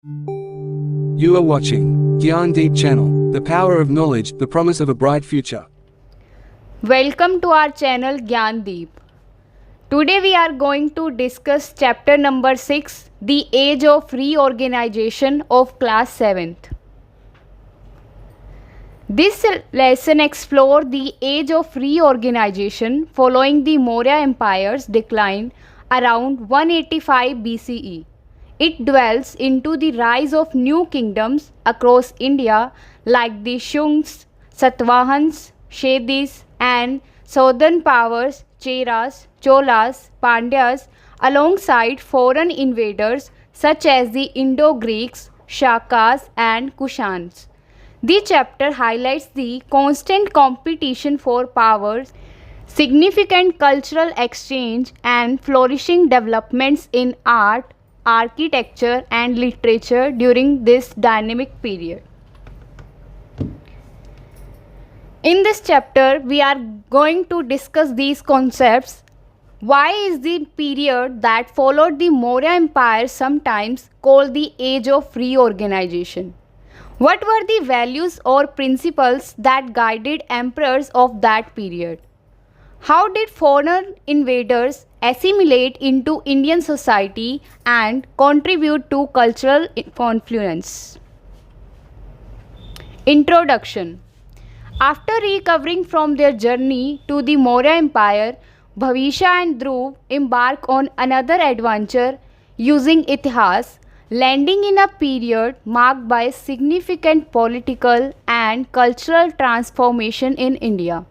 You are watching Gyan Deep Channel, the power of knowledge, the promise of a bright future. Welcome to our channel Gyandeep. Today we are going to discuss chapter number 6, The Age of Reorganization of class 7th. This lesson explores the age of reorganization following the Maurya Empire's decline around 185 BCE. It dwells into the rise of new kingdoms across India like the Shungs, Satvahans, Shedis and southern powers Cheras, Cholas, Pandyas alongside foreign invaders such as the Indo-Greeks, Shakas and Kushans. The chapter highlights the constant competition for power, significant cultural exchange and flourishing developments in art, architecture and literature during this dynamic period. In this chapter, we are going to discuss these concepts. Why is the period that followed the Maurya Empire sometimes called the Age of Reorganization? What were the values or principles that guided emperors of that period? How did foreign invaders assimilate into Indian society and contribute to cultural influence? Introduction. After recovering from their journey to the Maurya Empire, Bhavisha and Dhruv embark on another adventure using Itihas, landing in a period marked by significant political and cultural transformation in India.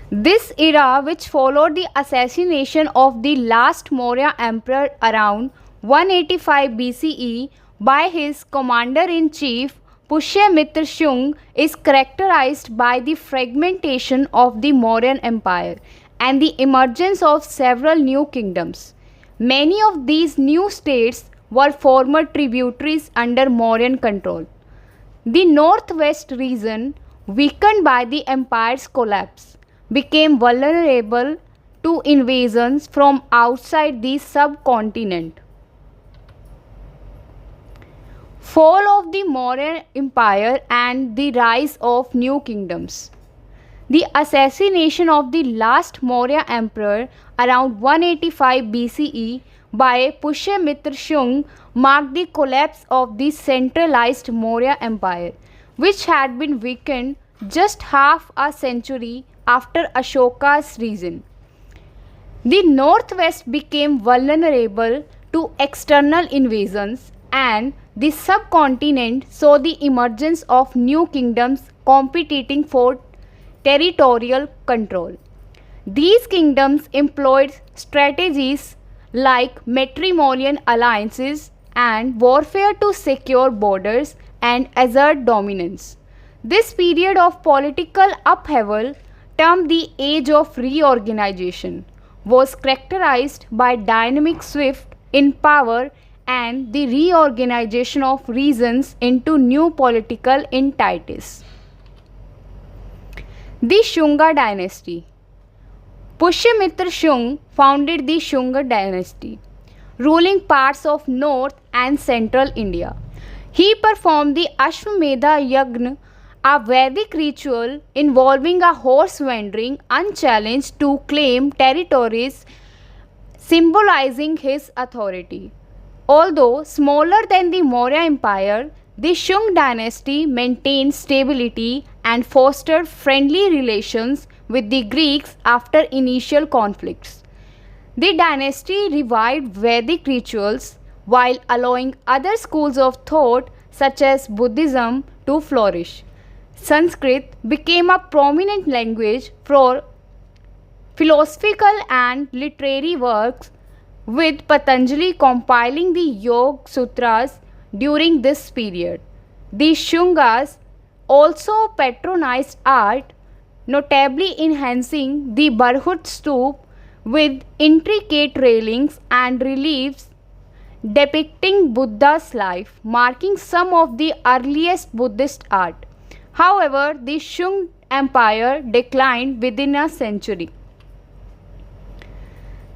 This era, which followed the assassination of the last Maurya emperor around 185 BCE by his commander-in-chief Pushyamitra Shung, is characterized by the fragmentation of the Mauryan Empire and the emergence of several new kingdoms. Many of these new states were former tributaries under Mauryan control. The northwest region, weakened by the empire's collapse, became vulnerable to invasions from outside the subcontinent. Fall of the Maurya Empire and the rise of new kingdoms. The assassination of the last Maurya emperor around 185 BCE by Pushyamitra Shung marked the collapse of the centralized Maurya Empire, which had been weakened just half a century after Ashoka's reign. The northwest became vulnerable to external invasions, and the subcontinent saw the emergence of new kingdoms competing for territorial control. These kingdoms employed strategies like matrimonial alliances and warfare to secure borders and assert dominance. This period of political upheaval, termed the Age of Reorganization, was characterized by dynamic shift in power and the reorganization of regions into new political entities. The Shunga dynasty. Pushyamitra Shung founded the Shunga dynasty, ruling parts of north and central India. He performed the Ashwamedha Yagna, a Vedic ritual involving a horse wandering unchallenged to claim territories, symbolizing his authority. Although smaller than the Maurya Empire, the Shung dynasty maintained stability and fostered friendly relations with the Greeks after initial conflicts. The dynasty revived Vedic rituals while allowing other schools of thought such as Buddhism to flourish. Sanskrit became a prominent language for philosophical and literary works, with Patanjali compiling the Yoga Sutras during this period. The Shungas also patronized art, notably enhancing the Barhut Stoop with intricate railings and reliefs depicting Buddha's life, marking some of the earliest Buddhist art. However, the Shung Empire declined within a century.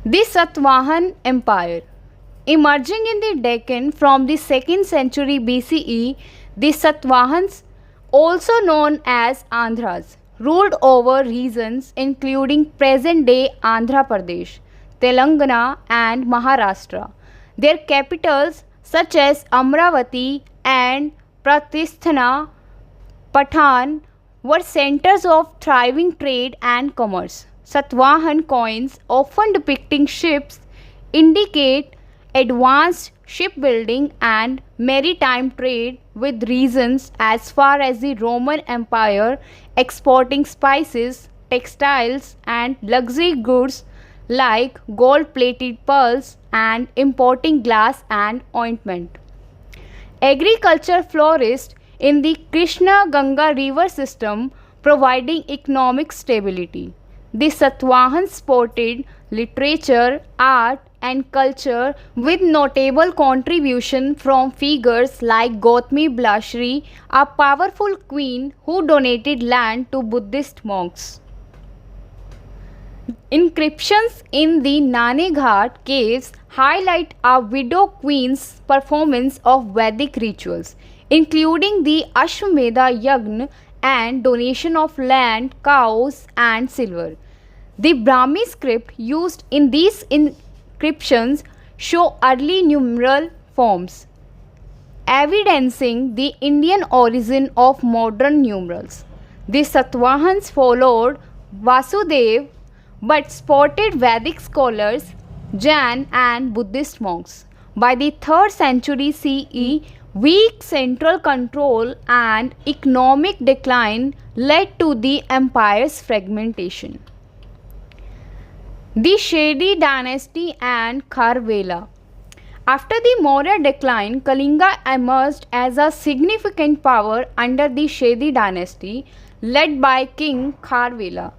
The Satavahan Empire. Emerging in the Deccan from the 2nd century BCE, the Satvahans, also known as Andhras, ruled over regions including present-day Andhra Pradesh, Telangana and Maharashtra. Their capitals such as Amravati and Pratisthana Patan were centers of thriving trade and commerce. Satvahan coins, often depicting ships, indicate advanced shipbuilding and maritime trade, with regions as far as the Roman Empire exporting spices, textiles, and luxury goods like gold plated pearls and importing glass and ointment. Agriculture flourished in the Krishna Ganga river system, providing economic stability. The Satvahans supported literature, art, and culture with notable contribution from figures like Gautami Blashri, a powerful queen who donated land to Buddhist monks. Inscriptions in the Nane Ghat caves highlight a widow queen's performance of Vedic rituals, including the Ashwamedha Yagna and donation of land, cows, and silver. The Brahmi script used in these inscriptions show early numeral forms, evidencing the Indian origin of modern numerals. The Satvahans followed Vasudev but spotted Vedic scholars, Jain and Buddhist monks. By the 3rd century CE, weak central control and economic decline led to the empire's fragmentation. The Shedi dynasty and Kharvela. After the Maurya decline, Kalinga emerged as a significant power under the Shedi dynasty led by King Kharvela,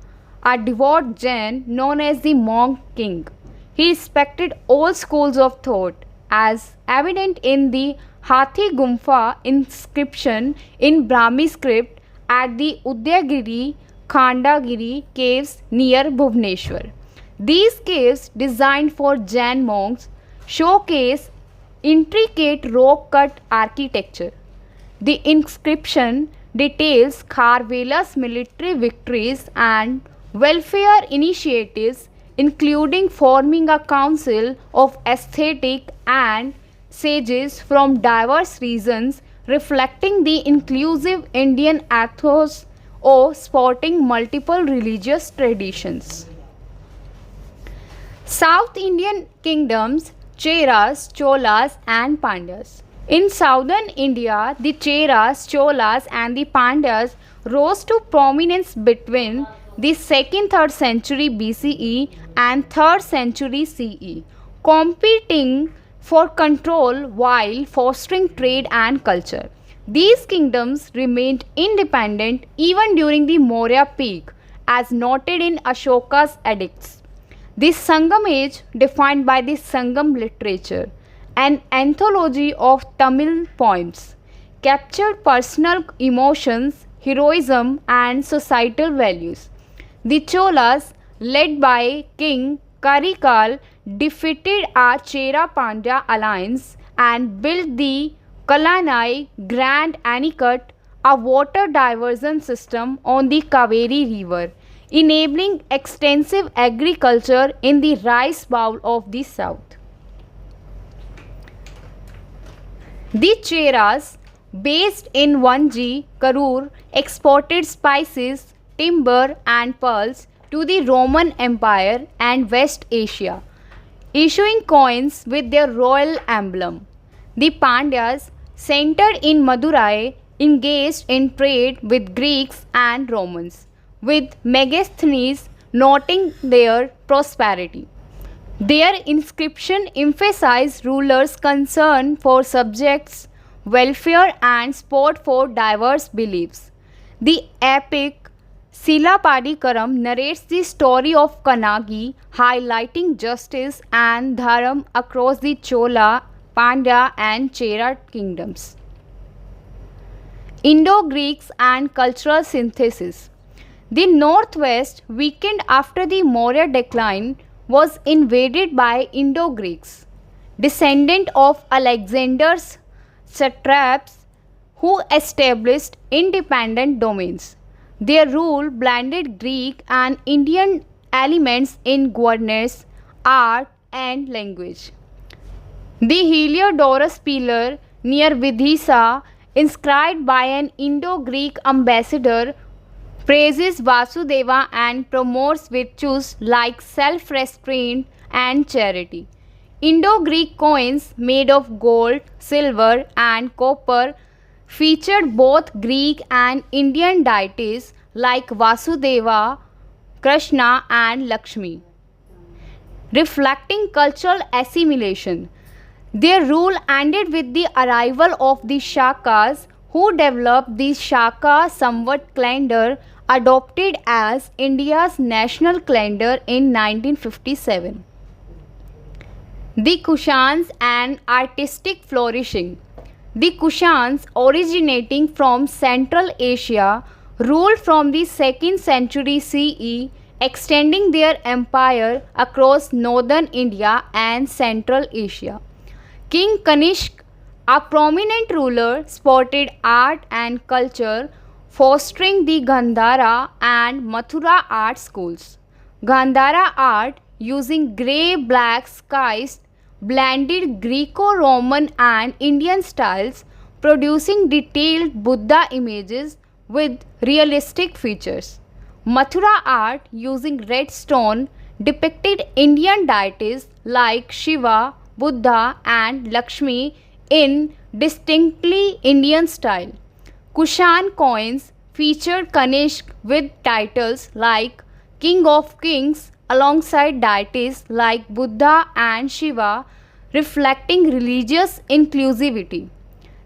a devout Jain known as the Monk King. He respected all schools of thought, as evident in the Hathi Gumfa inscription in Brahmi script at the Udayagiri Khandagiri caves near Bhubaneswar. These caves, designed for Jain monks, showcase intricate rock-cut architecture. The inscription details Kharvela's military victories and welfare initiatives, including forming a council of ascetic and sages from diverse regions, reflecting the inclusive Indian ethos of sporting multiple religious traditions. South Indian kingdoms, Cheras, Cholas and Pandyas. In southern India, the Cheras, Cholas and the Pandyas rose to prominence between the 2nd-3rd century BCE and 3rd century CE, competing for control while fostering trade and culture. These kingdoms remained independent even during the Maurya peak, as noted in Ashoka's edicts. The Sangam age, defined by the Sangam literature, an anthology of Tamil poems, captured personal emotions, heroism and societal values. The Cholas, led by King Karikal, defeated a Chera Pandya alliance and built the Kalanai Grand Anicut, a water diversion system on the Kaveri River, enabling extensive agriculture in the rice bowl of the south. The Cheras, based in Vanji, Karur, exported spices, timber and pearls to the Roman Empire and West Asia, issuing coins with their royal emblem. The Pandyas, centered in Madurai, engaged in trade with Greeks and Romans, with Megasthenes noting their prosperity. Their inscription emphasized rulers' concern for subjects' welfare and support for diverse beliefs. The epic Silapadikaram narrates the story of Kanagi, highlighting justice and dharma across the Chola, Pandya and Chera kingdoms. Indo-Greeks and cultural synthesis. The northwest, weakened after the Maurya decline, was invaded by Indo-Greeks. descendant of Alexander's satraps who established independent domains. Their rule blended Greek and Indian elements in governance, art, and language. The Heliodorus pillar near Vidisa, inscribed by an Indo-Greek ambassador, praises Vasudeva and promotes virtues like self-restraint and charity. Indo-Greek coins made of gold, silver, and copper featured both Greek and Indian deities like Vasudeva, Krishna, and Lakshmi, reflecting cultural assimilation. Their rule ended with the arrival of the Shakas, who developed the Shaka Samvat calendar, adopted as India's national calendar in 1957. The Kushans and artistic flourishing. The Kushans, originating from Central Asia, ruled from the 2nd century CE, extending their empire across northern India and Central Asia. King Kanishk, a prominent ruler, supported art and culture, fostering the Gandhara and Mathura art schools. Gandhara art, using grey-black skies, blended Greco-Roman and Indian styles, producing detailed Buddha images with realistic features. Mathura art, using red stone, depicted Indian deities like Shiva, Buddha, and Lakshmi in distinctly Indian style. Kushan coins featured Kanishk with titles like King of Kings alongside deities like Buddha and Shiva, reflecting religious inclusivity.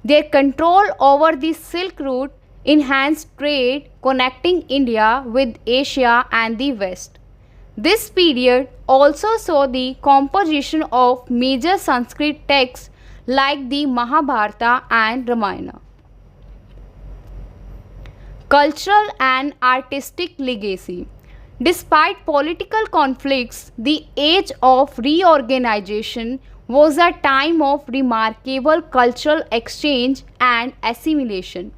Their control over the Silk Route enhanced trade connecting India with Asia and the West. This period also saw the composition of major Sanskrit texts like the Mahabharata and Ramayana. Cultural and artistic legacy. Despite political conflicts, the Age of Reorganization was a time of remarkable cultural exchange and assimilation.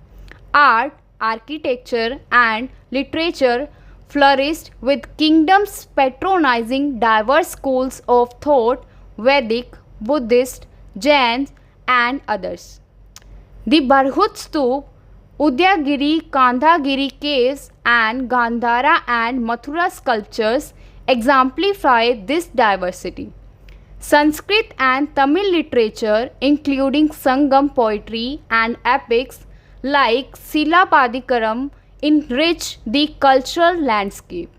Art, architecture, and literature flourished, with kingdoms patronizing diverse schools of thought: Vedic, Buddhist, Jain, and others. The Barhut Stup, Udayagiri, Kandhagiri caves, and Gandhara and Mathura sculptures exemplify this diversity. Sanskrit and Tamil literature, including Sangam poetry and epics like Silapadikaram, enrich the cultural landscape.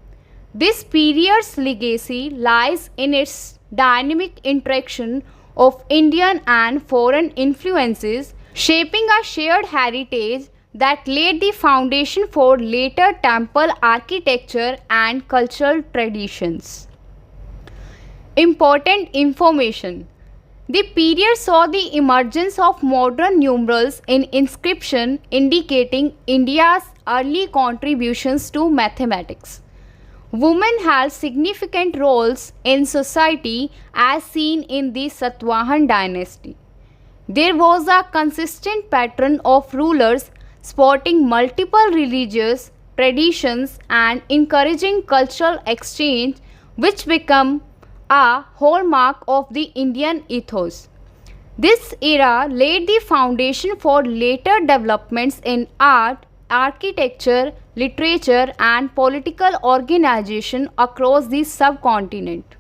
This period's legacy lies in its dynamic interaction of Indian and foreign influences, shaping a shared heritage that laid the foundation for later temple architecture and cultural traditions. Important information. The period saw the emergence of modern numerals in inscription, indicating India's early contributions to mathematics. Women held significant roles in society as seen in the Satavahan dynasty. There was a consistent pattern of rulers supporting multiple religious traditions and encouraging cultural exchange, which became a hallmark of the Indian ethos. This era laid the foundation for later developments in art, architecture, literature, and political organization across the subcontinent.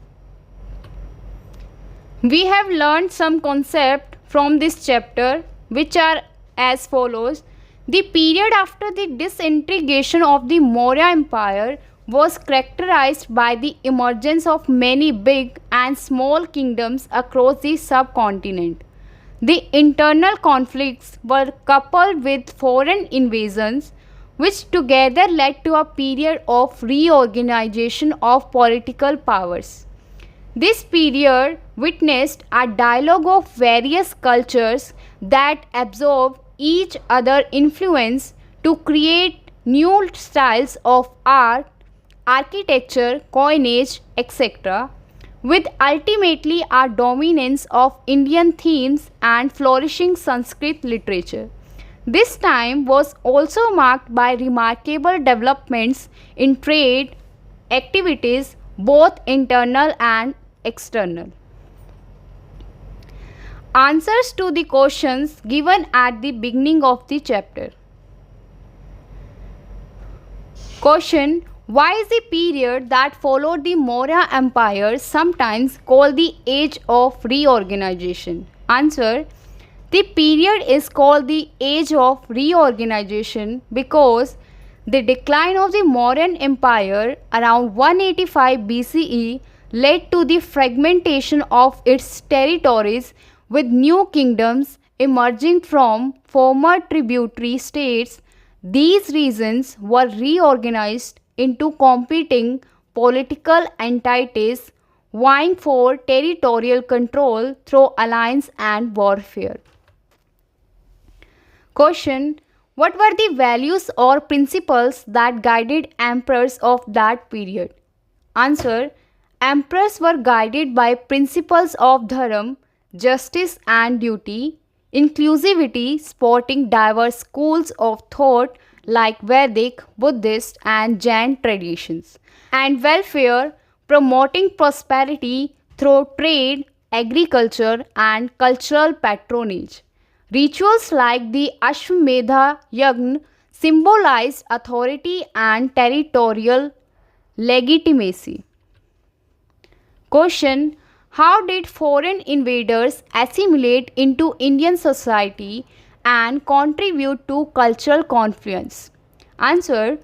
We have learned some concepts from this chapter, which are as follows. The period after the disintegration of the Maurya Empire was characterized by the emergence of many big and small kingdoms across the subcontinent. The internal conflicts were coupled with foreign invasions, which together led to a period of reorganization of political powers. This period witnessed a dialogue of various cultures that absorbed each other's influence to create new styles of art, architecture, coinage, etc., with ultimately a dominance of Indian themes and flourishing Sanskrit literature. This time was also marked by remarkable developments in trade activities, both internal and external. Answers to the questions given at the beginning of the chapter. Question: why is the period that followed the Maurya Empire sometimes called the Age of Reorganization? Answer: the period is called the Age of Reorganization because the decline of the Mauryan Empire around 185 BCE led to the fragmentation of its territories, with new kingdoms emerging from former tributary states. These regions were reorganized into competing political entities vying for territorial control through alliance and warfare. Question: what were the values or principles that guided emperors of that period? Answer: emperors were guided by principles of dharma, justice and duty, inclusivity, supporting diverse schools of thought like Vedic, Buddhist and Jain traditions, and welfare, promoting prosperity through trade, agriculture and cultural patronage. Rituals like the Ashwamedha Yagna symbolized authority and territorial legitimacy. Question: how did foreign invaders assimilate into Indian society and contribute to cultural confluence? Answer: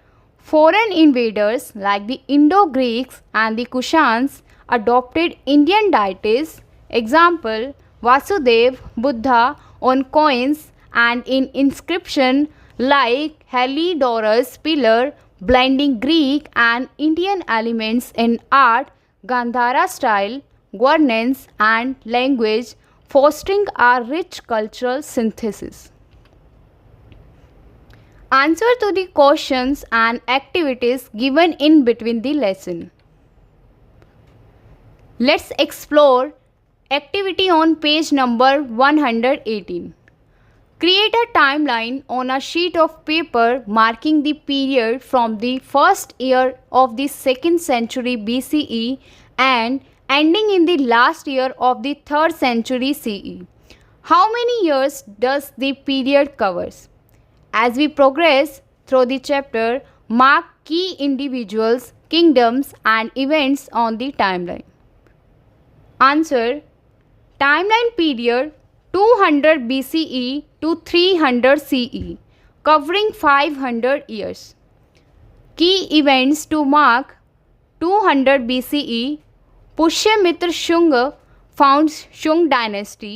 foreign invaders like the Indo-Greeks and the Kushans adopted Indian deities, example Vasudev, Buddha, on coins and in inscription like Heliodorus pillar, blending Greek and Indian elements in art, Gandhara style, governance and language, fostering a rich cultural synthesis. Answer to the questions and activities given in between the lesson. Let's explore activity on page number 118. Create a timeline on a sheet of paper marking the period from the first year of the 2nd century BCE and ending in the last year of the 3rd century CE. How many years does the period covers? As we progress through the chapter, mark key individuals, kingdoms and events on the timeline. Answer: timeline period 200 BCE to 300 CE, covering 500 years. Key events to mark: 200 BCE, Pushyamitra Shunga founds Shung dynasty.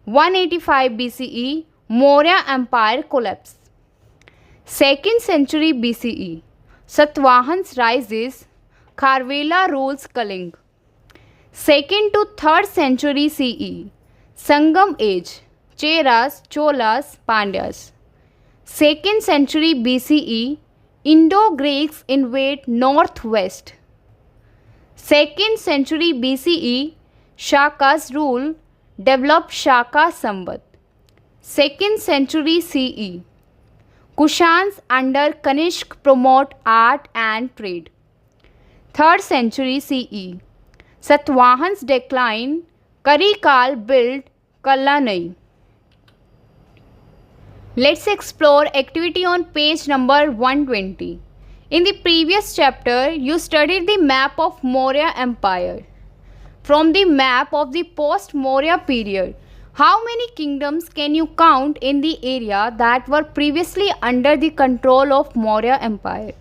185 BCE, Maurya Empire collapse. 2nd century BCE, Satvahans rises, Kharvela rules Kaling. 2nd to 3rd century CE, Sangam age, Cheras, Cholas, Pandyas. 2nd century BCE, Indo-Greeks invade northwest. 2nd century BCE, Shakas rule, develop Shaka Samvat. 2nd century CE, Kushans under Kanishk promote art and trade. 3rd century CE, Satvahans decline, Karikal build Kallanai. Let's explore activity on page number 120. In the previous chapter, you studied the map of Maurya Empire. From the map of the post-Maurya period, how many kingdoms can you count in the area that were previously under the control of Maurya Empire?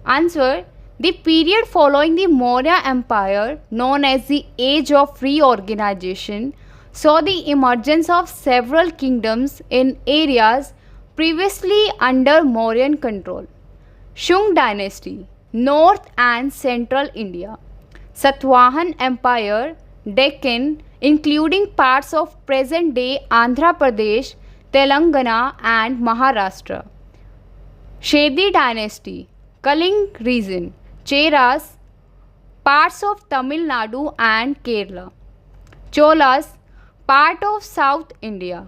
Answer: the period following the Maurya Empire, known as the Age of Reorganization, saw the emergence of several kingdoms in areas previously under Mauryan control. Shung dynasty, North and Central India. Satvahan Empire, Deccan, including parts of present-day Andhra Pradesh, Telangana and Maharashtra. Shedi dynasty, Kaling region, Cheras, parts of Tamil Nadu and Kerala. Cholas, part of South India.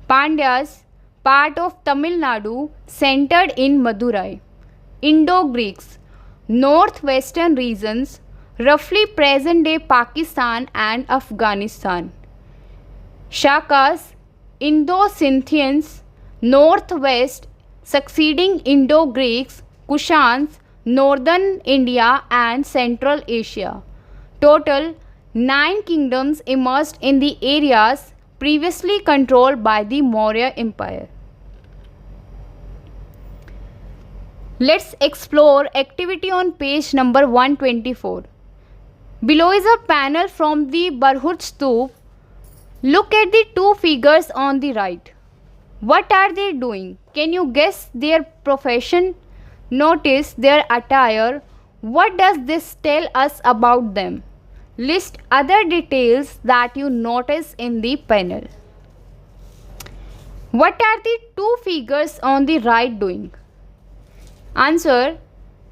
Pandyas, part of Tamil Nadu, centered in Madurai. Indo-Greeks, northwestern regions, roughly present-day Pakistan and Afghanistan. Shakas, Indo-Scythians, northwest, succeeding Indo-Greeks, Kushans, northern India and Central Asia. Total 9 kingdoms emerged in the areas previously controlled by the Maurya Empire. Let's explore activity on page number 124. Below is a panel from the Barhut Stup. Look at the two figures on the right. What are they doing? Can you guess their profession? Notice their attire. What does this tell us about them? List other details that you notice in the panel. What are the two figures on the right doing? Answer.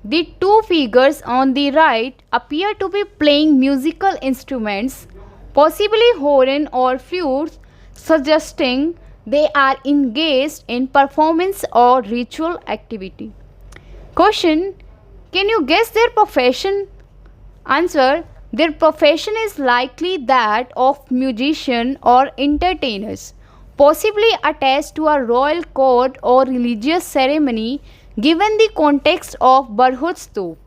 The two figures on the right appear to be playing musical instruments, possibly horn or flutes, suggesting they are engaged in performance or ritual activity. Question. Can you guess their profession? Answer. Their profession is likely that of musician or entertainers, possibly attached to a royal court or religious ceremony given the context of Barhut Stup.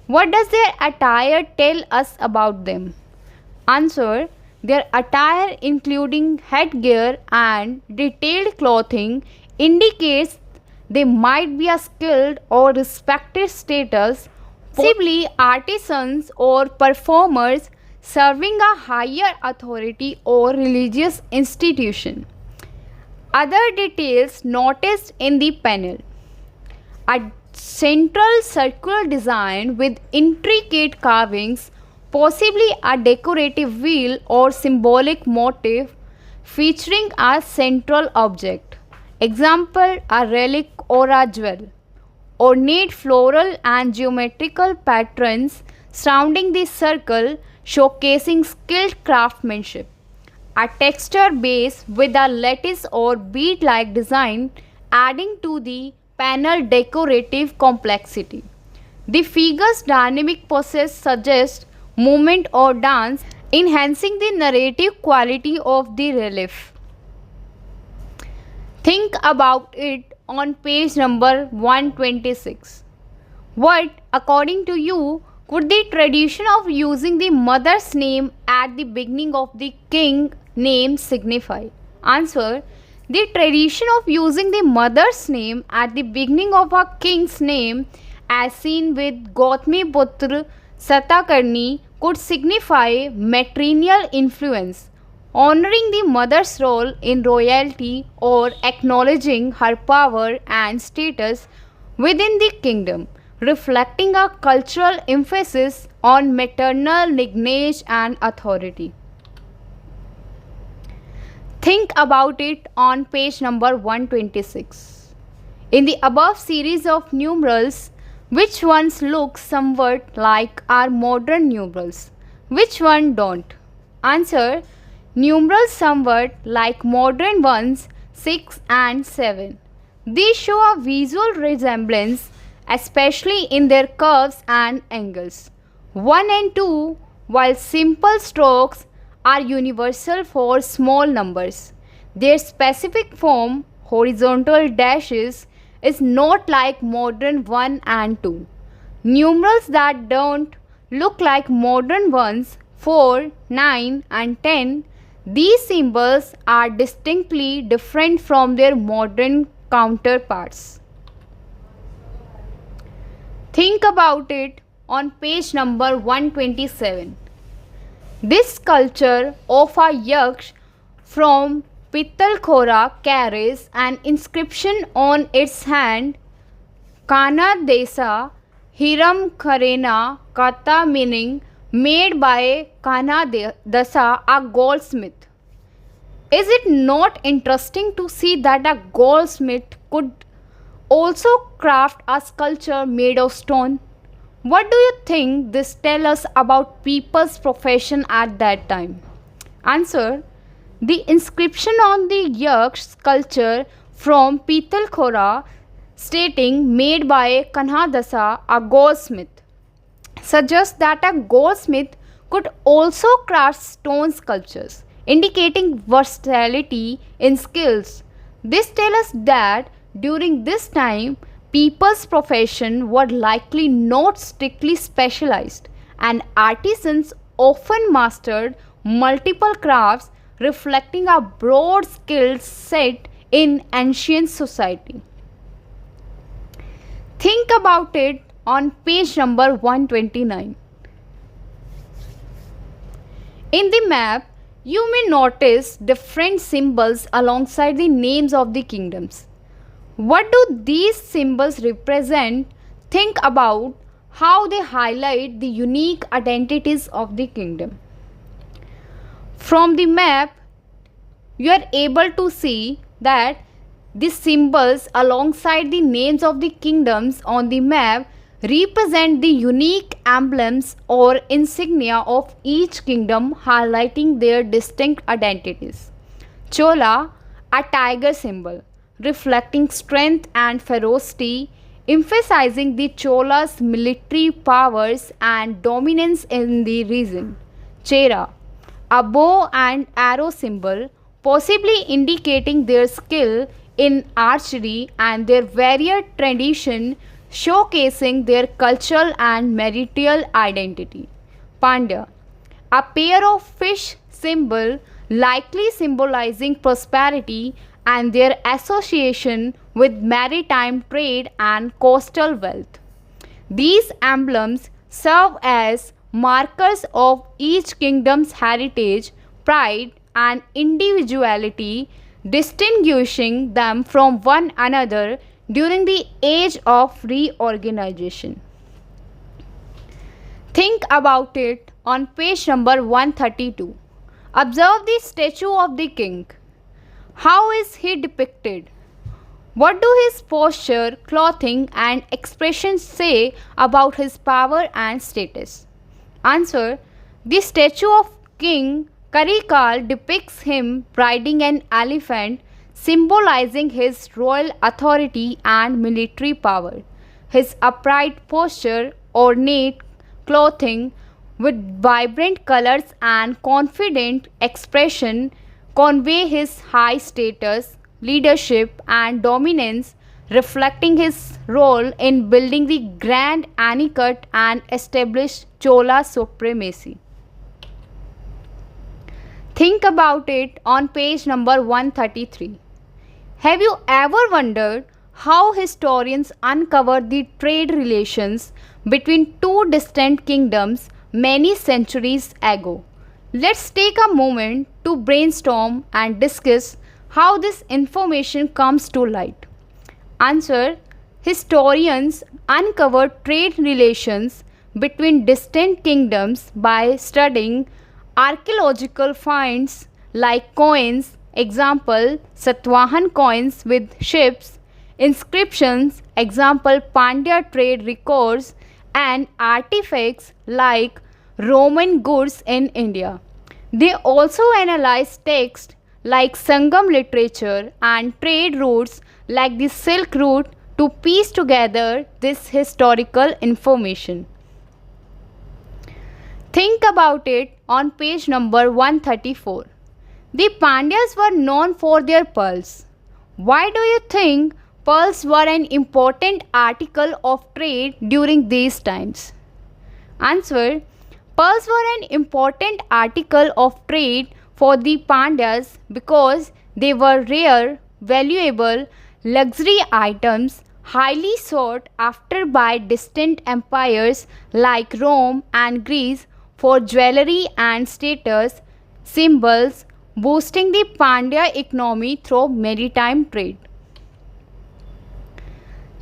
What does their attire tell us about them? Answer. Their attire, including headgear and detailed clothing, indicates they might be a skilled or respected status, possibly artisans or performers serving a higher authority or religious institution. Other details noticed in the panel. A central circular design with intricate carvings, possibly a decorative wheel or symbolic motif featuring a central object. Example, a relic or a jewel. Ornate floral and geometrical patterns surrounding the circle, showcasing skilled craftsmanship. A texture base with a lattice or bead-like design, adding to the panel decorative complexity. The figure's dynamic poses suggest movement or dance, enhancing the narrative quality of the relief. Think about it on page number 126. What, according to you, could the tradition of using the mother's name at the beginning of the king name signify? Answer. The tradition of using the mother's name at the beginning of a king's name, as seen with Gautami Putra Satakarni, could signify matrilineal influence, honoring the mother's role in royalty or acknowledging her power and status within the kingdom, reflecting a cultural emphasis on maternal lineage and authority. Think about it on page number 126. In the above series of numerals, which ones look somewhat like our modern numerals? Which one don't? Answer. Numerals somewhat like modern ones 6 and 7. These show a visual resemblance, especially in their curves and angles. 1 and 2, while simple strokes, are universal for small numbers. Their specific form, horizontal dashes, is not like modern 1 and 2. Numerals that don't look like modern ones 4, 9 and 10, these symbols are distinctly different from their modern counterparts. Think about it on page number 127. This sculpture of a yaksh from Pittalkhora carries an inscription on its hand, Kana Desa Hiram Kharena Kata, meaning made by Kana Dasa, a goldsmith. Is it not interesting to see that a goldsmith could also craft a sculpture made of stone? What do you think this tells us about people's profession at that time? Answer. The inscription on the yak sculpture from Pitalkhora stating made by Kanhadasa, a goldsmith, suggests that a goldsmith could also craft stone sculptures, indicating versatility in skills. This tells us that during this time, people's profession were likely not strictly specialized, and artisans often mastered multiple crafts, reflecting a broad skill set in ancient society. Think about it on page number 129. In the map, you may notice different symbols alongside the names of the kingdoms. What do these symbols represent? Think about how they highlight the unique identities of the kingdom. From the map, you are able to see that the symbols alongside the names of the kingdoms on the map represent the unique emblems or insignia of each kingdom, highlighting their distinct identities. Chola, a tiger symbol, reflecting strength and ferocity, emphasizing the Cholas' military powers and dominance in the region. Chera, a bow and arrow symbol, possibly indicating their skill in archery and their warrior tradition, showcasing their cultural and martial identity. Pandya, a pair of fish symbol, likely symbolizing prosperity and their association with maritime trade and coastal wealth. These emblems serve as markers of each kingdom's heritage, pride, and individuality, distinguishing them from one another during the Age of Reorganization. Think about it on page number 132. Observe the statue of the king. How is he depicted? What do his posture, clothing, and expressions say about his power and status? Answer. The statue of King Karikal depicts him riding an elephant, symbolizing his royal authority and military power. His upright posture, ornate clothing with vibrant colors and confident expression convey his high status, leadership, and dominance, reflecting his role in building the Grand Anicut and established Chola supremacy. Think about it on page number 133. Have you ever wondered how historians uncovered the trade relations between two distant kingdoms many centuries ago? Let's take a moment to brainstorm and discuss how this information comes to light. Answer. Historians uncovered trade relations between distant kingdoms by studying archaeological finds like coins, example Satvahan coins with ships, inscriptions, example Pandya trade records, and artifacts like Roman goods in India. They also analyzed texts like Sangam literature and trade routes like the Silk Route to piece together this historical information. Think about it on page number 134. The Pandyas were known for their pearls. Why do you think pearls were an important article of trade during these times? Answer. Pearls were an important article of trade for the Pandyas because they were rare, valuable, luxury items highly sought after by distant empires like Rome and Greece for jewelry and status symbols, boosting the Pandya economy through maritime trade.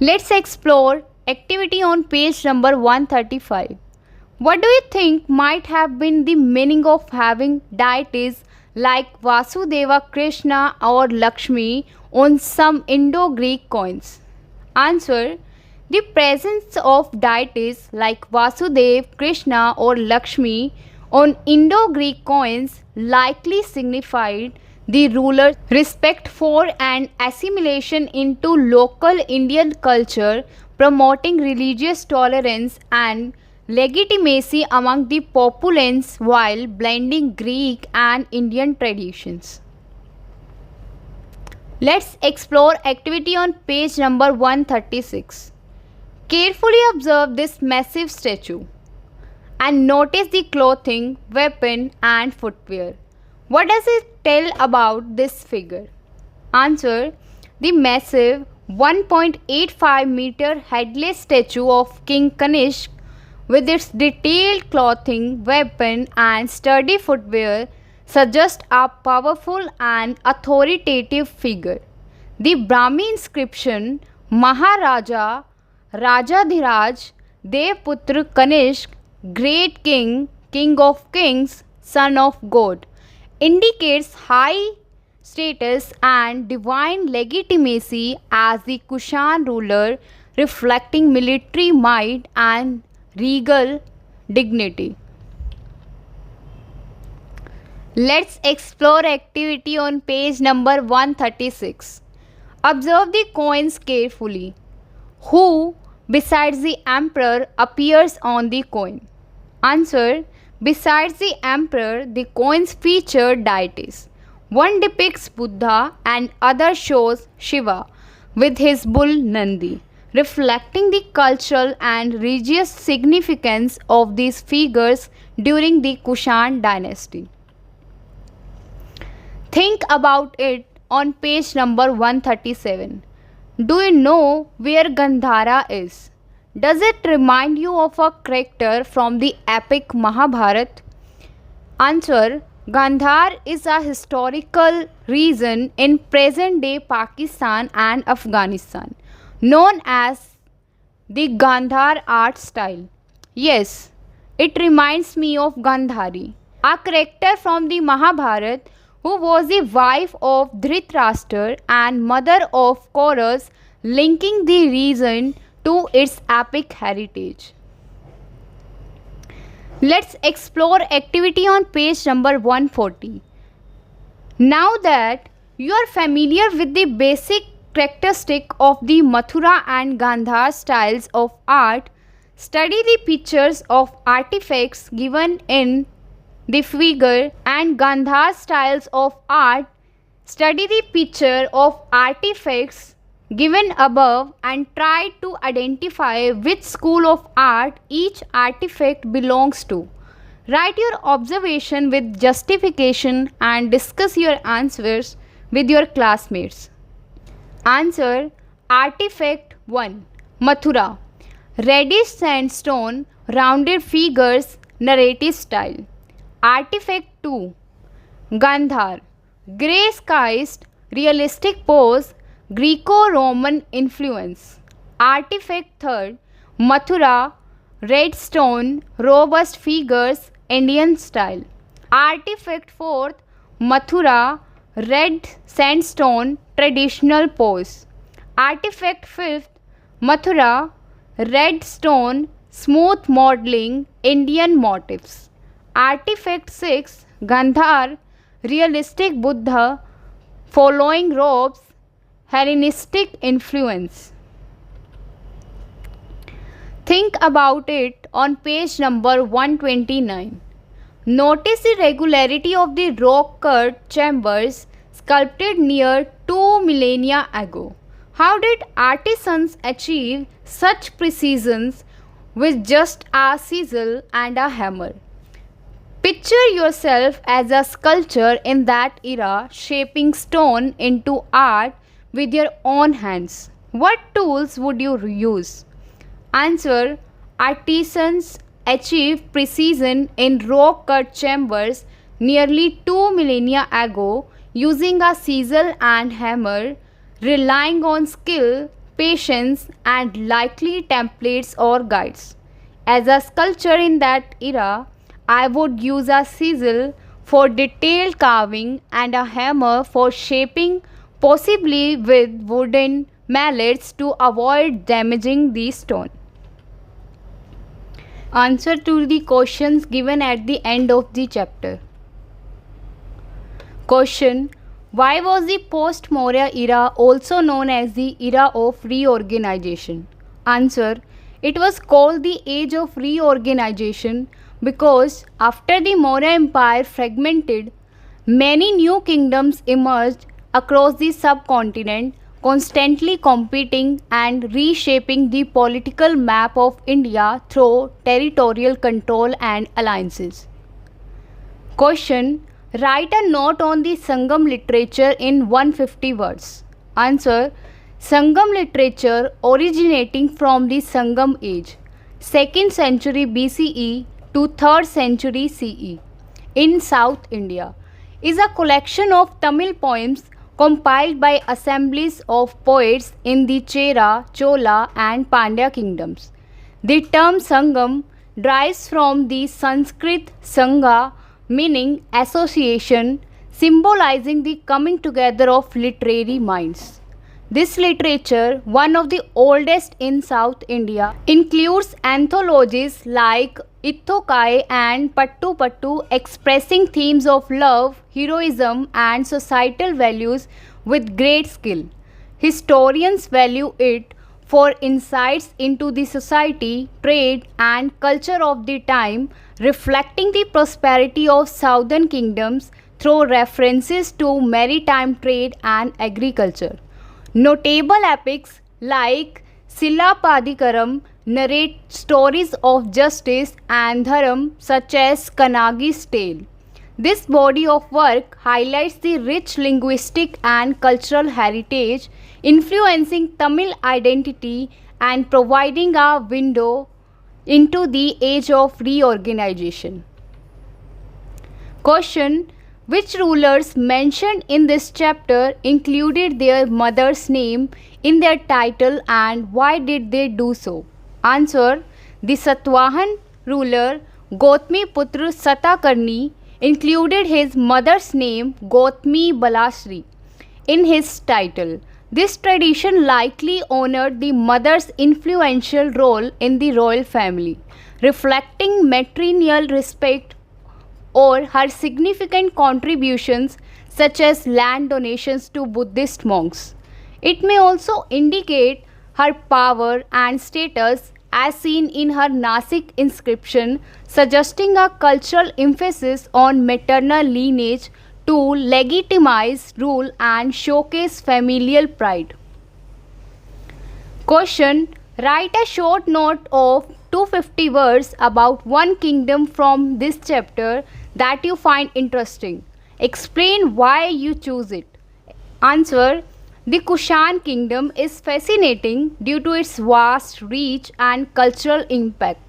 Let's explore activity on page number 135. What do you think might have been the meaning of having deities like Vasudeva, Krishna or Lakshmi on some Indo-Greek coins? Answer. The presence of deities like Vasudev, Krishna, or Lakshmi on Indo-Greek coins likely signified the ruler's respect for and assimilation into local Indian culture, promoting religious tolerance and legitimacy among the populace while blending Greek and Indian traditions. Let's explore activity on page number 136. Carefully observe this massive statue and notice the clothing, weapon and footwear. What does it tell about this figure? Answer: the massive 1.85 meter headless statue of King Kanishk with its detailed clothing, weapon and sturdy footwear suggests a powerful and authoritative figure. The Brahmi inscription Maharaja Rajadhiraj Devputra Kanishk, Great King, King of Kings, Son of God, indicates high status and divine legitimacy as the Kushan ruler, reflecting military might and regal dignity. Let's explore activity on page number 136. Observe the coins carefully. Who, besides the emperor, appears on the coin? Answer: besides the emperor, the coins feature deities. One depicts Buddha and other shows Shiva with his bull Nandi, reflecting the cultural and religious significance of these figures during the Kushan dynasty. Think about it on page number 137. Do you know where Gandhara is? Does it remind you of a character from the epic Mahabharata? Answer: Gandhar is a historical region in present-day Pakistan and Afghanistan, known as the Gandhar art style. Yes, it reminds me of Gandhari, a character from the Mahabharata who was the wife of Dhritarashtra and mother of Kauravas, linking the region to its epic heritage. Let's explore activity on page number 140. Now that you are familiar with the basic characteristic of the Mathura and Gandhar styles of art, study the pictures of artifacts given in the figure and Gandhar styles of art. Study the picture of artifacts given above and try to identify which school of art each artifact belongs to. Write your observation with justification and discuss your answers with your classmates. Answer: Artifact 1. Mathura. Reddish sandstone, rounded figures, narrative style. Artifact 2. Gandhar. Grey skies, realistic pose, Greco-Roman influence. Artifact 3. Mathura. Red stone, robust figures, Indian style. Artifact 4. Mathura. Red sandstone, traditional pose. Artifact 5. Mathura. Red stone, smooth modeling, Indian motifs. Artifact 6. Gandhar. Realistic Buddha, following robes, Hellenistic influence. Think about it on page number 129. Notice the regularity of the rock-cut chambers sculpted near 2 millennia ago. How did artisans achieve such precision with just a chisel and a hammer? Picture yourself as a sculptor in that era, shaping stone into art with your own hands. What tools would you use? Answer: Artisans achieved precision in rock-cut chambers nearly 2 millennia ago using a chisel and hammer, relying on skill, patience, and likely templates or guides. As a sculptor in that era, I would use a chisel for detailed carving and a hammer for shaping possibly with wooden mallets to avoid damaging the stone. Answer to the questions given at the end of the chapter. Question: why was the post-Maurya era also known as the era of reorganization? Answer: it was called the Age of Reorganization because after the Maurya Empire fragmented, many new kingdoms emerged across the subcontinent, constantly competing and reshaping the political map of India through territorial control and alliances. Question: write a note on the Sangam literature in 150 words. Answer: Sangam literature originating from the Sangam age, 2nd century BCE to 3rd century CE in South India, is a collection of Tamil poems compiled by assemblies of poets in the Chera, Chola and Pandya kingdoms. The term Sangam derives from the Sanskrit Sangha, meaning association, symbolizing the coming together of literary minds. This literature, one of the oldest in South India, includes anthologies like Ithokai and Pattu Pattu expressing themes of love, heroism and societal values with great skill. Historians value it for insights into the society, trade and culture of the time, reflecting the prosperity of southern kingdoms through references to maritime trade and agriculture. Notable epics like Silapadikaram narrate stories of justice and dharam such as Kanagi's tale. This body of work highlights the rich linguistic and cultural heritage influencing Tamil identity and providing a window into the age of reorganization. Question: which rulers mentioned in this chapter included their mother's name in their title and why did they do so? Answer: the Satwahan ruler Gotmi Putra Satakarni included his mother's name Gotmi Balasri in his title. This tradition likely honored the mother's influential role in the royal family, reflecting maternal respect or her significant contributions such as land donations to Buddhist monks. It may also indicate her power and status as seen in her Nasik inscription, suggesting a cultural emphasis on maternal lineage to legitimize rule and showcase familial pride. Question: write a short note of 250 words about one kingdom from this chapter that you find interesting. Explain why you choose it. Answer: the Kushan kingdom is fascinating due to its vast reach and cultural impact.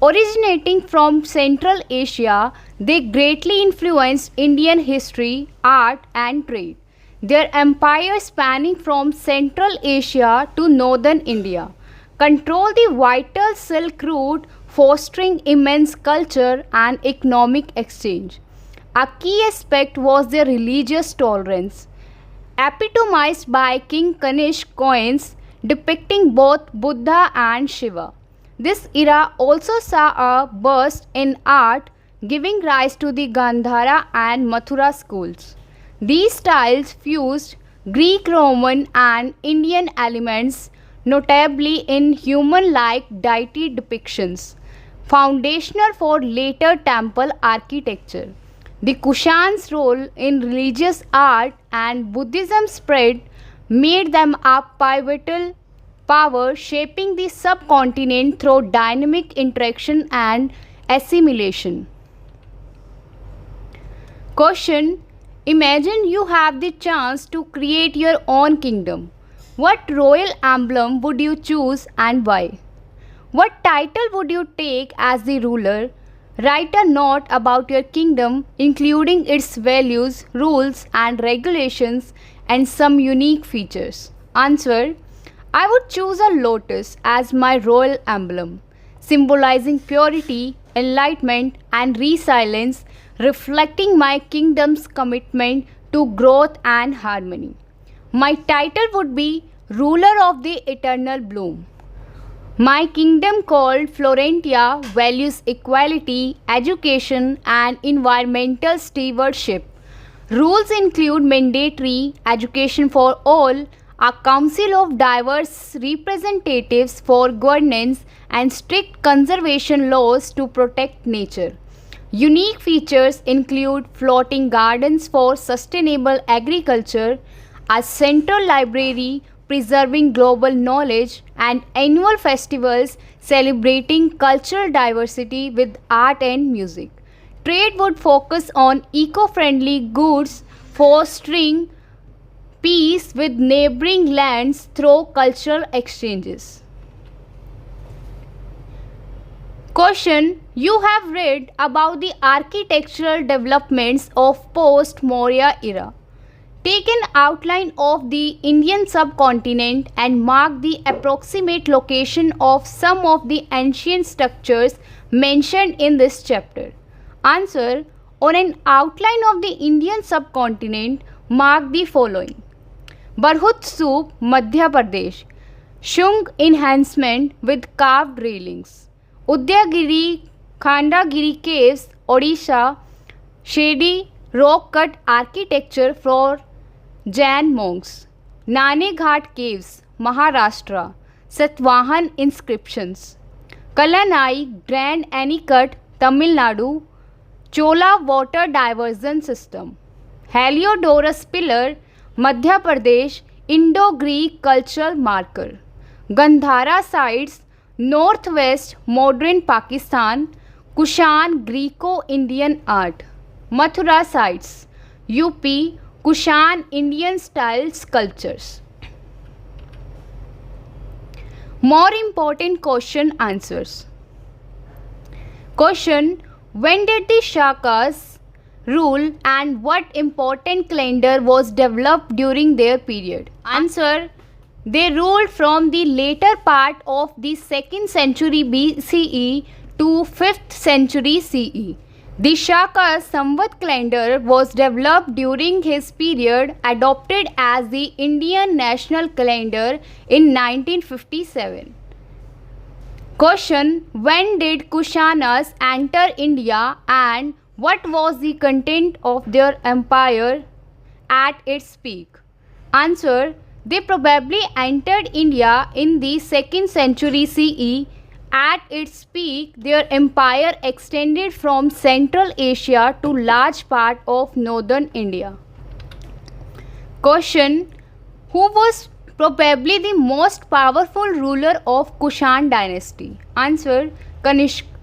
Originating from Central Asia, they greatly influenced Indian history, art and trade. Their empire spanning from Central Asia to northern India controlled the vital Silk Route, fostering immense culture and economic exchange. A key aspect was their religious tolerance, epitomized by King Kanishk coins depicting both Buddha and Shiva. This era also saw a burst in art, giving rise to the Gandhara and Mathura schools. These styles fused Greek, Roman, and Indian elements, notably in human-like deity depictions, foundational for later temple architecture. The Kushan's role in religious art and Buddhism spread made them a pivotal power, shaping the subcontinent through dynamic interaction and assimilation. Question: imagine you have the chance to create your own kingdom. What royal emblem would you choose and why? What title would you take as the ruler? Write a note about your kingdom, including its values, rules, and regulations, and some unique features. Answer: I would choose a lotus as my royal emblem, symbolizing purity, enlightenment, and resilience, reflecting my kingdom's commitment to growth and harmony. My title would be Ruler of the Eternal Bloom. My kingdom called Florentia values equality, education, and environmental stewardship. Rules include mandatory education for all, a council of diverse representatives for governance, and strict conservation laws to protect nature. Unique features include floating gardens for sustainable agriculture, a central library preserving global knowledge, and annual festivals celebrating cultural diversity with art and music. Trade would focus on eco-friendly goods, fostering peace with neighboring lands through cultural exchanges. Question: you have read about the architectural developments of post-Maurya era. Take an outline of the Indian subcontinent and mark the approximate location of some of the ancient structures mentioned in this chapter. Answer: on an outline of the Indian subcontinent, mark the following. Barhut Soop, Madhya Pradesh. Shung enhancement with carved railings. Udyagiri, Khandagiri caves, Odisha. Shady rock-cut architecture for Jain monks. Nane Ghat caves, Maharashtra. Satvahan inscriptions. Kalanai Grand Anicut, Tamil Nadu. Chola water diversion system. Heliodorus pillar, Madhya Pradesh, Indo-Greek cultural marker. Gandhara sites, northwest modern Pakistan. Kushan Greco-Indian art. Mathura sites, UP, Kushan Indian style sculptures. More important question answers. Question: when did the Shakas rule and what important calendar was developed during their period? Answer: they ruled from the later part of the 2nd century BCE to 5th century CE. The Shaka Samvat calendar was developed during his period, adopted as the Indian national calendar in 1957. Question: when did Kushanas enter India and what was the content of their empire at its peak? Answer: they probably entered India in the 2nd century CE. At its peak, their empire extended from Central Asia to large part of northern India. Question: who was probably the most powerful ruler of Kushan dynasty? Answer: Kanishk.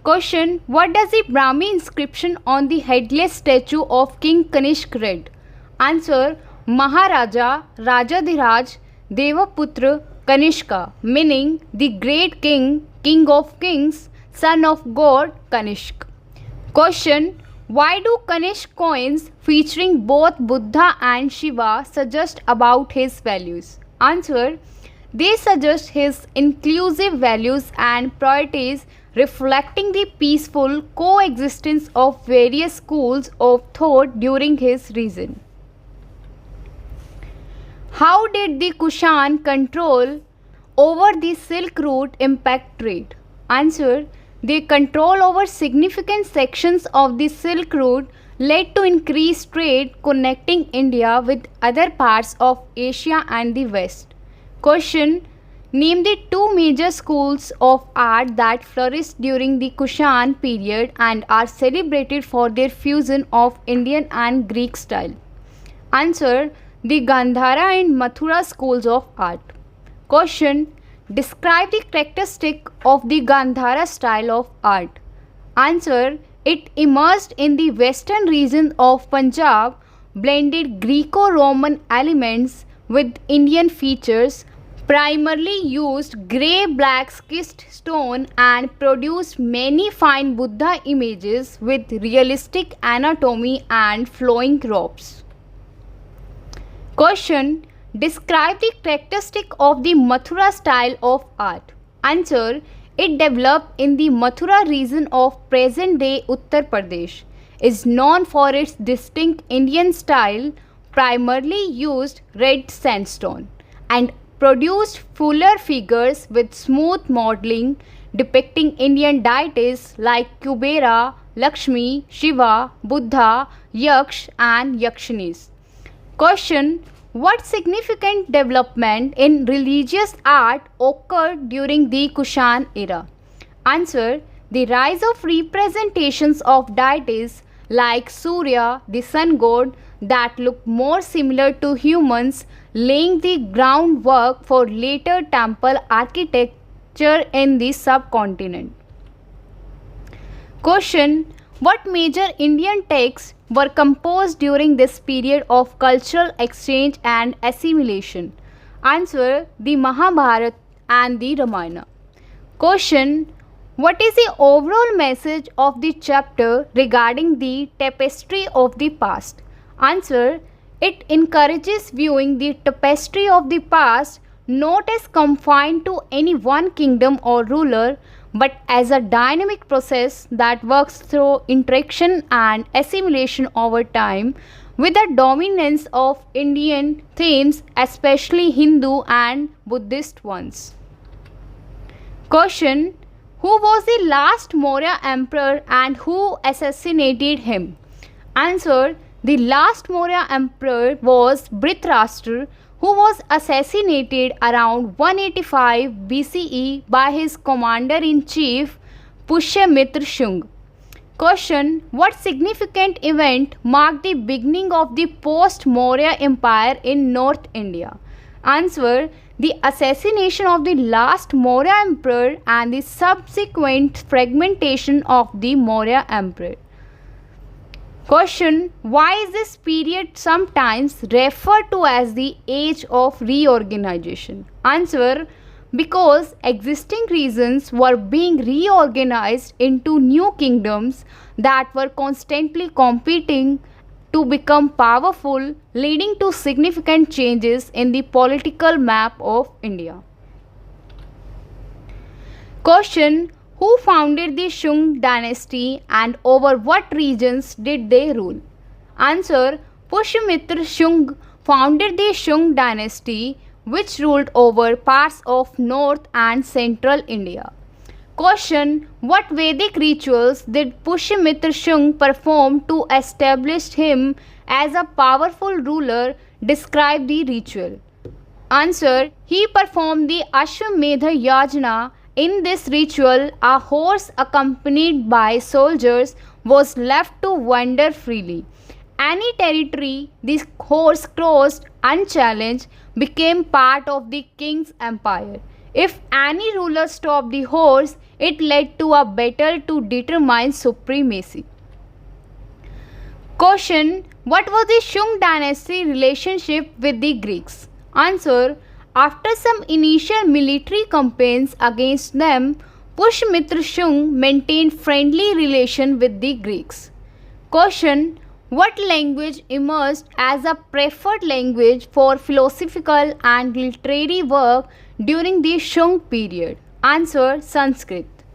Question: what does the Brahmi inscription on the headless statue of King Kanishk read? Answer: Maharaja Rajadhiraj Devaputra Kanishka, meaning the great king, king of kings, son of god Kanishk. Question: why do Kanishk coins featuring both Buddha and Shiva suggest about his values? Answer: they suggest his inclusive values and priorities, reflecting the peaceful coexistence of various schools of thought during his reign. How did the Kushan control over the Silk Route impact trade? Answer: their control over significant sections of the Silk Route led to increased trade connecting India with other parts of Asia and the West. Question: name the two major schools of art that flourished during the Kushan period and are celebrated for their fusion of Indian and Greek style. Answer: the Gandhara and Mathura schools of art. Question: describe the characteristic of the Gandhara style of art. Answer: it emerged in the western region of Punjab, blended Greco-Roman elements with Indian features, primarily used grey-black schist stone and produced many fine Buddha images with realistic anatomy and flowing robes. Question: describe the characteristic of the Mathura style of art. Answer: it developed in the Mathura region of present-day Uttar Pradesh, is known for its distinct Indian style, primarily used red sandstone and produced fuller figures with smooth modeling depicting Indian deities like Kubera, Lakshmi, Shiva, Buddha, Yaksh and Yakshinis. Question: what significant development in religious art occurred during the Kushan era? Answer: the rise of representations of deities like Surya, the sun god, that look more similar to humans, laying the groundwork for later temple architecture in the subcontinent. Question: what major Indian texts were composed during this period of cultural exchange and assimilation? Answer: the Mahabharata and the Ramayana. Question: what is the overall message of the chapter regarding the tapestry of the past? Answer: it encourages viewing the tapestry of the past not as confined to any one kingdom or ruler, but as a dynamic process that works through interaction and assimilation over time, with the dominance of Indian themes, especially Hindu and Buddhist ones. Question: who was the last Maurya emperor and who assassinated him? Answer: the last Maurya emperor was Dhritarashtra, who was assassinated around 185 BCE by his commander-in-chief Pushyamitra Shunga. Question: what significant event marked the beginning of the post-Maurya Empire in North India? Answer: the assassination of the last Maurya emperor and the subsequent fragmentation of the Maurya Empire. Question: why is this period sometimes referred to as the Age of Reorganization? Answer: because existing regions were being reorganized into new kingdoms that were constantly competing to become powerful, leading to significant changes in the political map of India. Question: who founded the Shung dynasty and over what regions did they rule? Answer: Pushyamitra Shunga founded the Shung dynasty, which ruled over parts of North and Central India. Question: what Vedic rituals did Pushyamitra Shunga perform to establish him as a powerful ruler? Describe the ritual. Answer: he performed the Ashwamedha Yajna. In this ritual, a horse accompanied by soldiers was left to wander freely. Any territory this horse crossed unchallenged became part of the king's empire. If any ruler stopped the horse, it led to a battle to determine supremacy. Question: what was the Shung dynasty relationship with the Greeks? Answer: after some initial military campaigns against them, Pushyamitra Shunga maintained friendly relation with the Greeks. Question: what language emerged as a preferred language for philosophical and literary work during the Shung period? Answer: Sanskrit.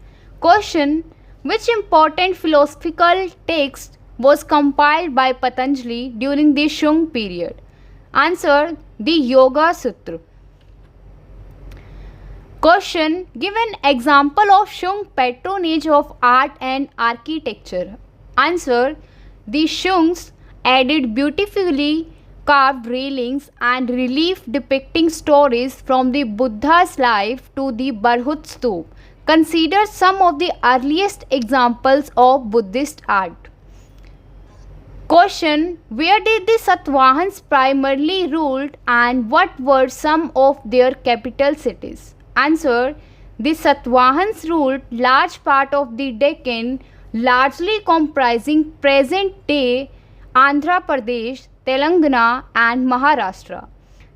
Question: which important philosophical text was compiled by Patanjali during the Shung period? Answer: the Yoga Sutra. Question: give an example of Shung patronage of art and architecture. Answer: the Shungs added beautifully carved railings and relief depicting stories from the Buddha's life to the Barhut Stup, considered some of the earliest examples of Buddhist art. Question: where did the Satvahans primarily ruled and what were some of their capital cities? Answer: the Satvahans ruled large part of the Deccan, largely comprising present-day Andhra Pradesh, Telangana and Maharashtra.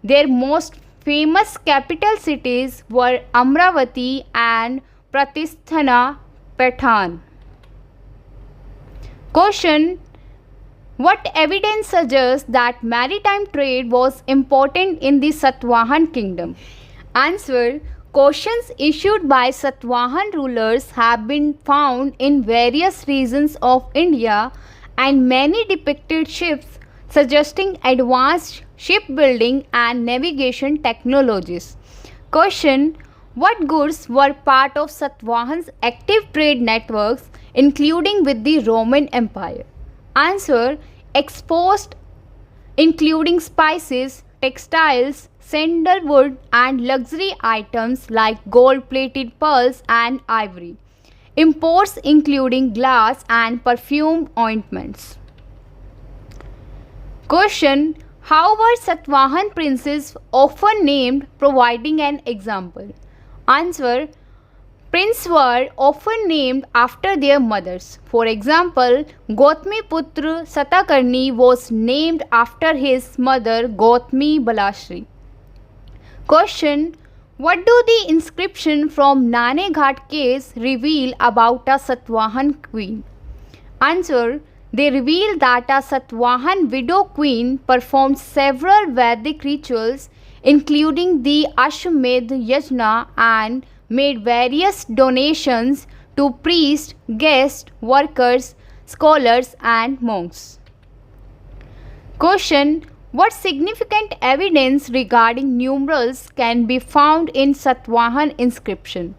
Their most famous capital cities were Amravati and Pratisthana Pathan. Question: what evidence suggests that maritime trade was important in the Satvahan kingdom? Answer: cautions issued by Satvahan rulers have been found in various regions of India, and many depicted ships suggesting advanced shipbuilding and navigation technologies. Question: what goods were part of Satavahan's active trade networks, including with the Roman Empire? Answer: exports including spices, textiles, sandalwood, and luxury items like gold-plated pearls and ivory. Imports including glass and perfume ointments. Question: how were Satavahan princes often named, providing an example? Answer: princes were often named after their mothers. For example, Gautami Putra Satakarni was named after his mother Gautami Balashri. Question: what do the inscription from Nane Ghat caves reveal about a Satavahan queen? Answer: they reveal that a Satavahan widow queen performed several Vedic rituals, including the Ashwamedh Yajna, and made various donations to priests, guests, workers, scholars, and monks. Question: what significant evidence regarding numerals can be found in Satavahan inscription?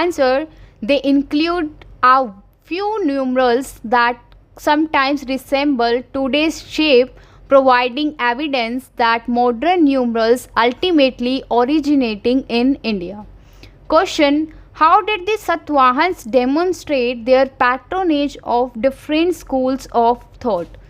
Answer: they include a few numerals that sometimes resemble today's shape, providing evidence that modern numerals ultimately originating in India. Question: how did the Satavahans demonstrate their patronage of different schools of thought?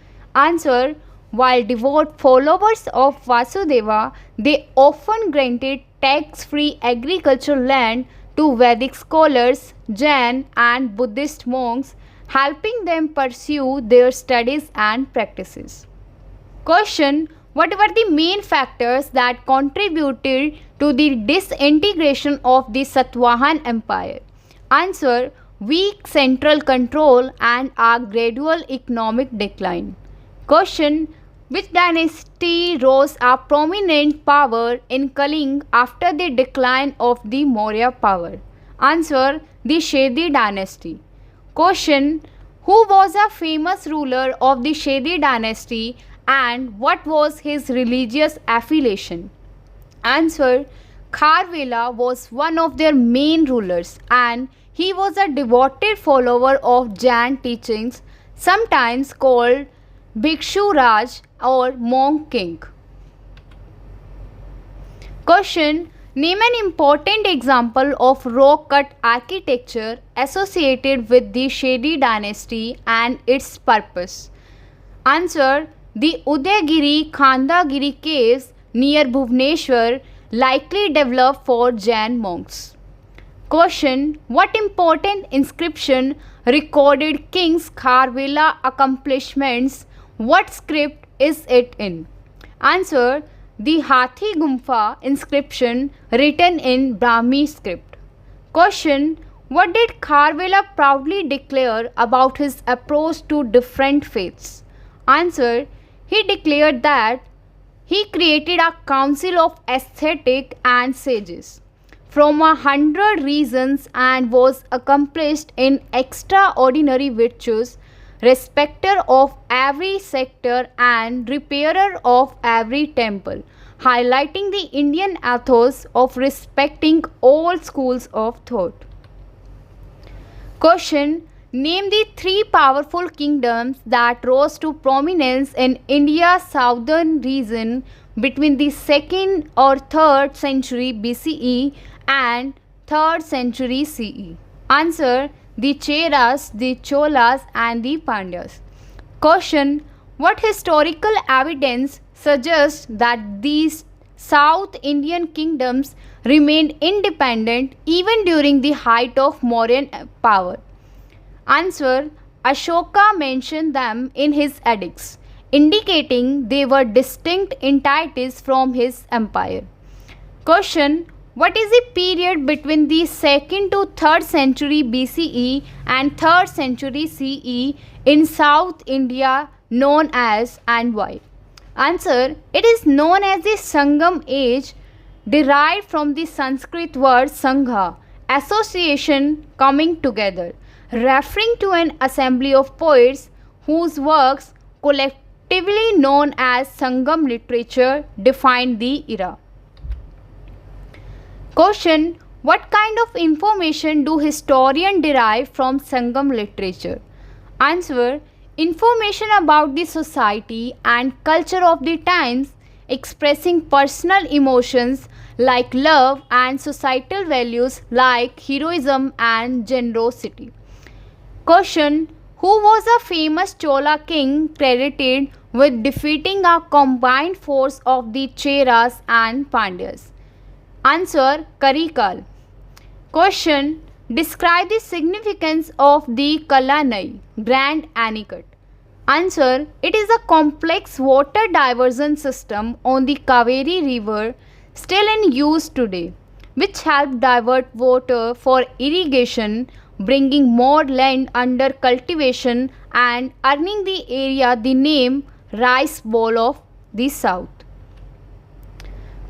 Answer: while devout followers of Vasudeva, they often granted tax-free agricultural land to Vedic scholars, Jain and Buddhist monks, helping them pursue their studies and practices. Question: what were the main factors that contributed to the disintegration of the Satavahan Empire? Answer: weak central control and a gradual economic decline. Question: which dynasty rose a prominent power in Kalinga after the decline of the Maurya power? Answer: the Shedi dynasty. Question: who was a famous ruler of the Shedi dynasty and what was his religious affiliation? Answer: Kharvela was one of their main rulers and he was a devoted follower of Jain teachings, sometimes called Bhikshu Raj or Monk King. Question: name an important example of rock-cut architecture associated with the Shedi dynasty and its purpose. Answer: the Udayagiri Khandagiri caves near Bhubaneswar, likely developed for Jain monks. Question: what important inscription recorded King Kharvela accomplishments? What script is it in? Answer: the Hathi Gumfa inscription written in Brahmi script. Question: what did Kharvela proudly declare about his approach to different faiths? Answer: he declared that he created a council of ascetic and sages from 100 reasons and was accomplished in extraordinary virtues, respecter of every sector and repairer of every temple, highlighting the Indian ethos of respecting all schools of thought. Question: name the three powerful kingdoms that rose to prominence in India's southern region between the 2nd or 3rd century BCE and 3rd century CE. Answer: the Cheras, the Cholas and the Pandyas. Question: what historical evidence suggests that these South Indian kingdoms remained independent even during the height of Mauryan power? Answer: Ashoka mentioned them in his edicts, indicating they were distinct entities from his empire. Question: what is the period between the 2nd to 3rd century BCE and 3rd century CE in South India known as, and why? Answer: it is known as the Sangam age, derived from the Sanskrit word Sangha, association, coming together, referring to an assembly of poets whose works collectively known as Sangam literature, defined the era. Question: what kind of information do historians derive from Sangam literature? Answer: information about the society and culture of the times, expressing personal emotions like love and societal values like heroism and generosity. Question: who was a famous Chola king credited with defeating a combined force of the Cheras and Pandyas? Answer: Karikal. Question: describe the significance of the Kalanai, Grand Anicut. Answer: it is a complex water diversion system on the Kaveri river still in use today, which helped divert water for irrigation, bringing more land under cultivation and earning the area the name Rice Bowl of the South.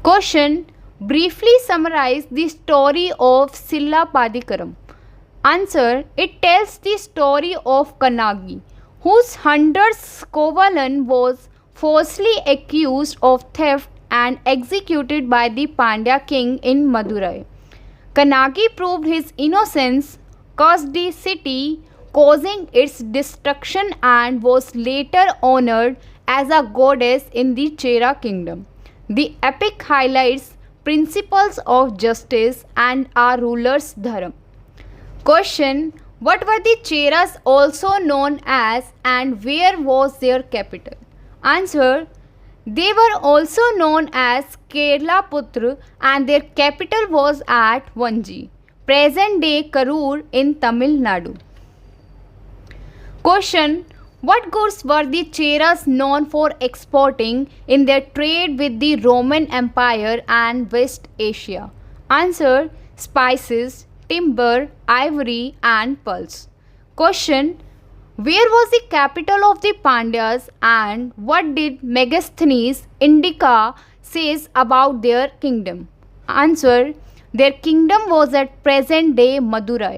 Question: briefly summarize the story of Silapadikaram. Answer: it tells the story of Kannagi, whose hunter Kovalan was falsely accused of theft and executed by the Pandya king in Madurai. Kannagi proved his innocence, cursed the city, causing its destruction, and was later honored as a goddess in the Chera kingdom. The epic highlights principles of justice and our ruler's dharma. Question: what were the Cheras also known as and where was their capital? Answer: they were also known as Kerala Putra and their capital was at Vanji, present day Karur in Tamil Nadu. Question: what goods were the Cheras known for exporting in their trade with the Roman Empire and West Asia? Answer: spices, timber, ivory and pearls. Question: where was the capital of the Pandyas and what did Megasthenes Indica says about their kingdom? Answer: their kingdom was at present day Madurai.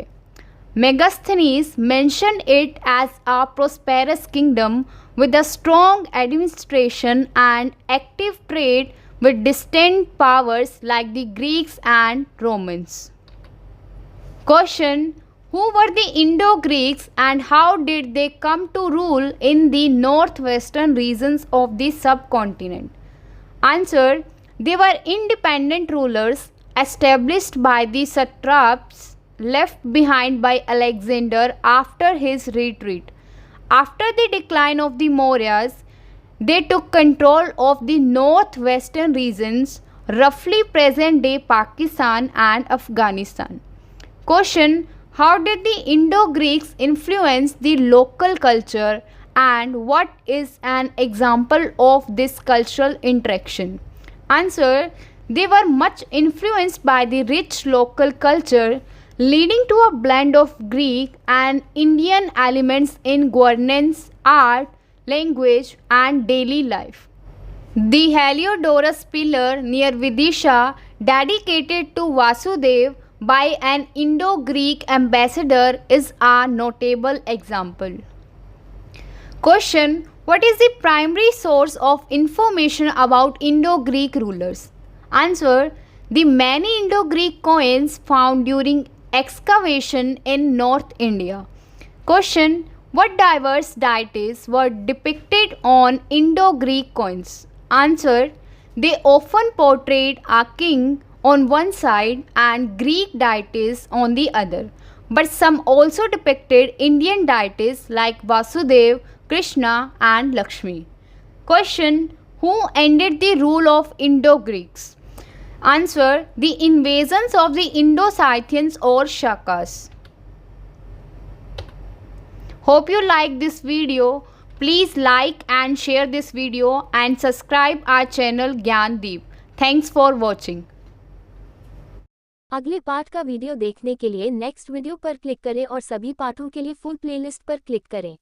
Megasthenes mentioned it as a prosperous kingdom with a strong administration and active trade with distant powers like the Greeks and Romans. Question: who were the Indo-Greeks and how did they come to rule in the northwestern regions of the subcontinent? Answer: they were independent rulers established by the satraps left behind by Alexander after his retreat. After the decline of the Mauryas, they took control of the northwestern regions, roughly present-day Pakistan and Afghanistan. Question: how did the Indo-Greeks influence the local culture and what is an example of this cultural interaction? Answer: they were much influenced by the rich local culture, leading to a blend of Greek and Indian elements in governance, art, language and daily life. The Heliodorus pillar near Vidisha, dedicated to Vasudev by an Indo-Greek ambassador, is a notable example. Question: what is the primary source of information about Indo-Greek rulers? Answer: the many Indo-Greek coins found during excavation in North India. Question: what diverse deities were depicted on Indo-Greek coins? Answer: they often portrayed a king on one side and Greek deities on the other, but some also depicted Indian deities like Vasudev, Krishna and Lakshmi. Question: who ended the rule of Indo-Greeks? Answer: the invasions of the Indo-Scythians or Shakas. Hope you like this video. Please like and share this video and subscribe our channel Gyandeep. Thanks for watching. अगले पाठ का video देखने के लिए next video पर click करें और सभी पाठों के लिए फुल प्लेलिस्ट पर क्लिक करें।